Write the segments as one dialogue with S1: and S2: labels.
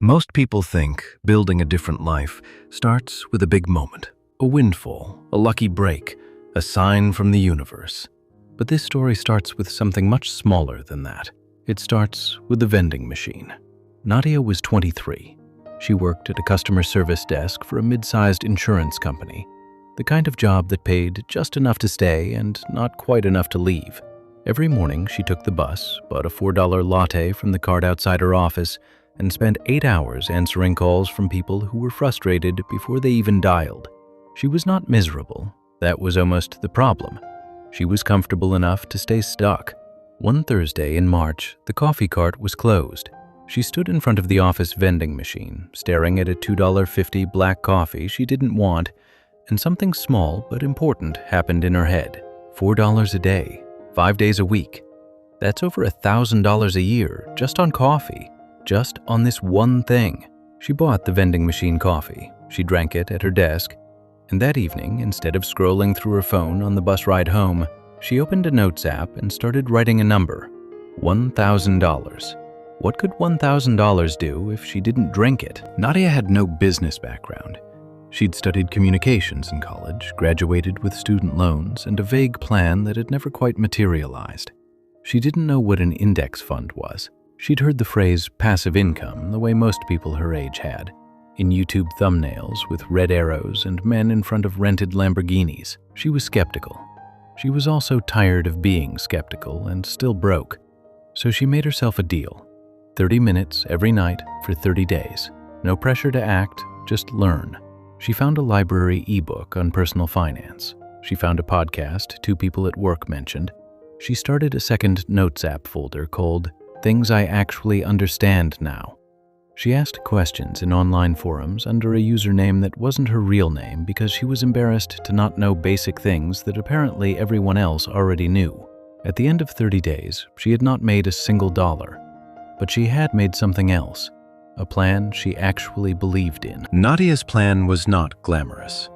S1: Most people think building a different life starts with a big moment, a windfall, a lucky break, a sign from the universe. But this story starts with something much smaller than that. It starts with the vending machine. Nadia was 23. She worked at a customer service desk for a mid-sized insurance company, the kind of job that paid just enough to stay and not quite enough to leave. Every morning she took the bus, bought a $4 latte from the cart outside her office, and spent 8 hours answering calls from people who were frustrated before they even dialed. She was not miserable. That was almost the problem. She was comfortable enough to stay stuck. One Thursday in March, the coffee cart was closed. She stood in front of the office vending machine, staring at a $2.50 black coffee she didn't want, and something small but important happened in her head. $4 a day, 5 days a week. That's over $1,000 a year just on coffee. Just on this one thing. She bought the vending machine coffee. She drank it at her desk. And that evening, instead of scrolling through her phone on the bus ride home, she opened a notes app and started writing a number. $1,000. What could $1,000 do if she didn't drink it? Nadia had no business background. She'd studied communications in college, graduated with student loans, and a vague plan that had never quite materialized. She didn't know what an index fund was. She'd heard the phrase passive income the way most people her age had, in YouTube thumbnails with red arrows and men in front of rented Lamborghinis. She was skeptical. She was also tired of being skeptical and still broke. So she made herself a deal. 30 minutes every night for 30 days. No pressure to act, just learn. She found a library ebook on personal finance. She found a podcast 2 people at work mentioned. She started a second notes app folder called Things I Actually Understand Now. She asked questions in online forums under a username that wasn't her real name because she was embarrassed to not know basic things that apparently everyone else already knew. At the end of 30 days, she had not made a single dollar, but she had made something else, a plan she actually believed in. Nadia's plan was not glamorous.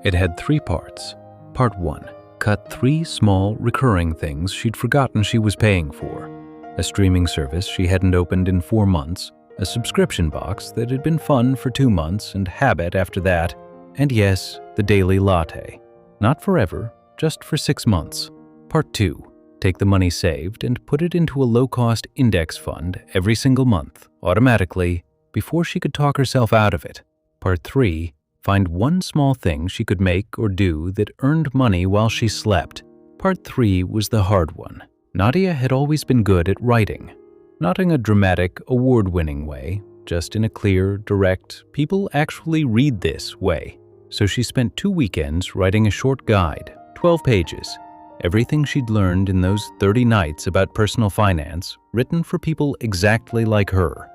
S1: It had 3 parts. Part 1, cut 3 small, recurring things she'd forgotten she was paying for. A streaming service she hadn't opened in 4 months, a subscription box that had been fun for 2 months and habit after that, and yes, the daily latte. Not forever, just for 6 months. Part 2, take the money saved and put it into a low-cost index fund every single month, automatically, before she could talk herself out of it. Part 3, find one small thing she could make or do that earned money while she slept. Part 3 was the hard one. Nadia had always been good at writing, not in a dramatic, award-winning way, just in a clear, direct, people actually read this way. So she spent 2 weekends writing a short guide, 12 pages, everything she'd learned in those 30 nights about personal finance, written for people exactly like her.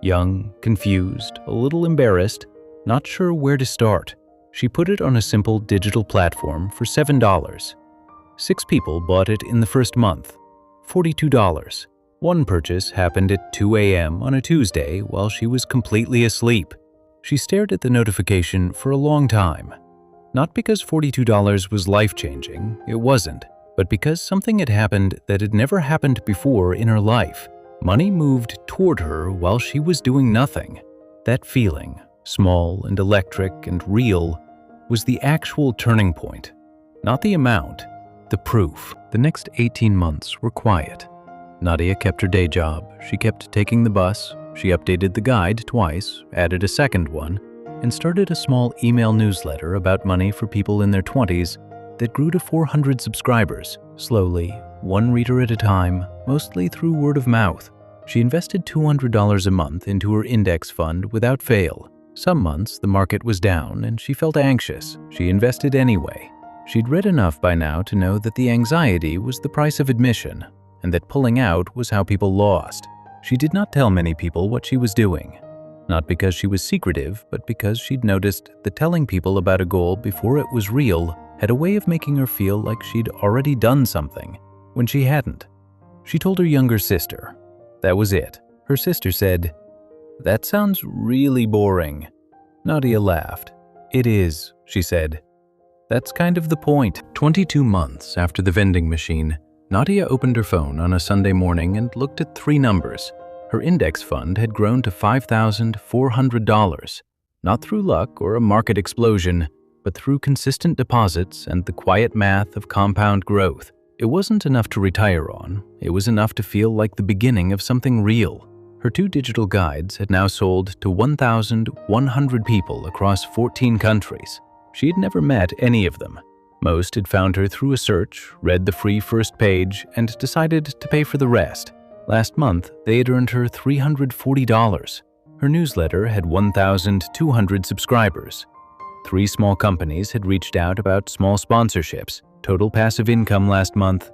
S1: Young, confused, a little embarrassed, not sure where to start. She put it on a simple digital platform for $7. 6 people bought it in the first month. $42. One purchase happened at 2 a.m. on a Tuesday while she was completely asleep. She stared at the notification for a long time. Not because $42 was life-changing, it wasn't, but because something had happened that had never happened before in her life. Money moved toward her while she was doing nothing. That feeling, small and electric and real, was the actual turning point. Not the amount, the proof. The next 18 months were quiet. Nadia kept her day job. She kept taking the bus. She updated the guide twice, added a second one, and started a small email newsletter about money for people in their 20s that grew to 400 subscribers, slowly, one reader at a time, mostly through word of mouth. She invested $200 a month into her index fund without fail. Some months the market was down and she felt anxious. She invested anyway. She'd read enough by now to know that the anxiety was the price of admission, and that pulling out was how people lost. She did not tell many people what she was doing, not because she was secretive, but because she'd noticed that telling people about a goal before it was real had a way of making her feel like she'd already done something, when she hadn't. She told her younger sister. That was it. Her sister said, "That sounds really boring." Nadia laughed. "It is," she said. "That's kind of the point." 22 months after the vending machine, Nadia opened her phone on a Sunday morning and looked at 3 numbers. Her index fund had grown to $5,400, not through luck or a market explosion, but through consistent deposits and the quiet math of compound growth. It wasn't enough to retire on, it was enough to feel like the beginning of something real. Her 2 digital guides had now sold to 1,100 people across 14 countries. She had never met any of them. Most had found her through a search, read the free first page, and decided to pay for the rest. Last month, they had earned her $340. Her newsletter had 1,200 subscribers. 3 small companies had reached out about small sponsorships. Total passive income last month,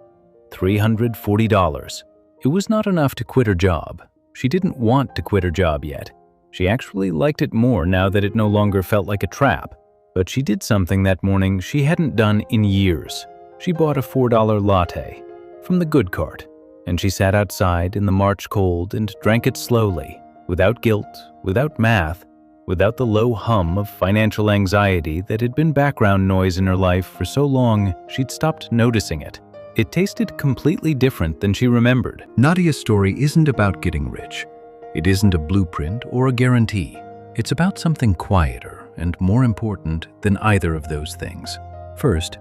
S1: $340. It was not enough to quit her job. She didn't want to quit her job yet. She actually liked it more now that it no longer felt like a trap. But she did something that morning she hadn't done in years. She bought a $4 latte from the good cart, and she sat outside in the March cold and drank it slowly, without guilt, without math, without the low hum of financial anxiety that had been background noise in her life for so long she'd stopped noticing it. It tasted completely different than she remembered.
S2: Nadia's story isn't about getting rich. It isn't a blueprint or a guarantee. It's about something quieter and more important than either of those things. First,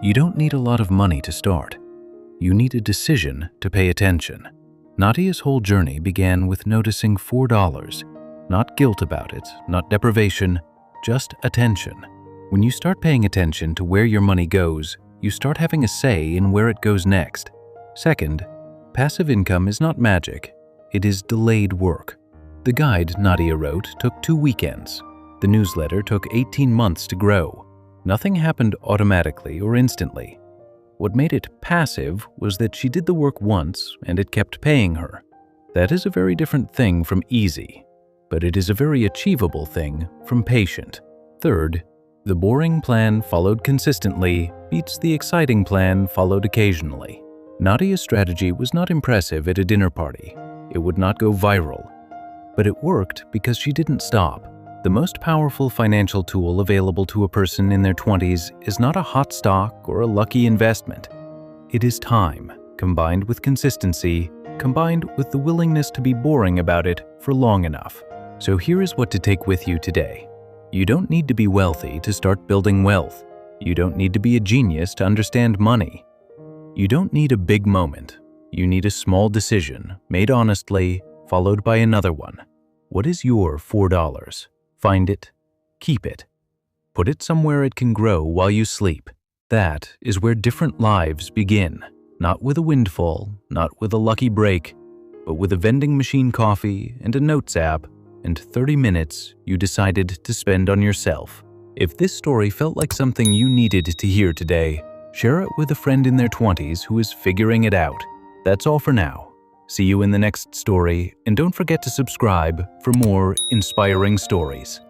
S2: you don't need a lot of money to start. You need a decision to pay attention. Nadia's whole journey began with noticing $4. Not guilt about it, not deprivation, just attention. When you start paying attention to where your money goes, you start having a say in where it goes next. Second, passive income is not magic. It is delayed work. The guide Nadia wrote took 2 weekends. The newsletter took 18 months to grow. Nothing happened automatically or instantly. What made it passive was that she did the work once and it kept paying her. That is a very different thing from easy, but it is a very achievable thing from patient. Third, the boring plan followed consistently beats the exciting plan followed occasionally. Nadia's strategy was not impressive at a dinner party. It would not go viral. But it worked because she didn't stop. The most powerful financial tool available to a person in their 20s is not a hot stock or a lucky investment. It is time, combined with consistency, combined with the willingness to be boring about it for long enough. So here is what to take with you today. You don't need to be wealthy to start building wealth. You don't need to be a genius to understand money. You don't need a big moment. You need a small decision, made honestly, followed by another one. What is your $4? Find it. Keep it. Put it somewhere it can grow while you sleep. That is where different lives begin. Not with a windfall, not with a lucky break, but with a vending machine coffee and a notes app and 30 minutes you decided to spend on yourself. If this story felt like something you needed to hear today, share it with a friend in their 20s who is figuring it out. That's all for now. See you in the next story, and don't forget to subscribe for more inspiring stories.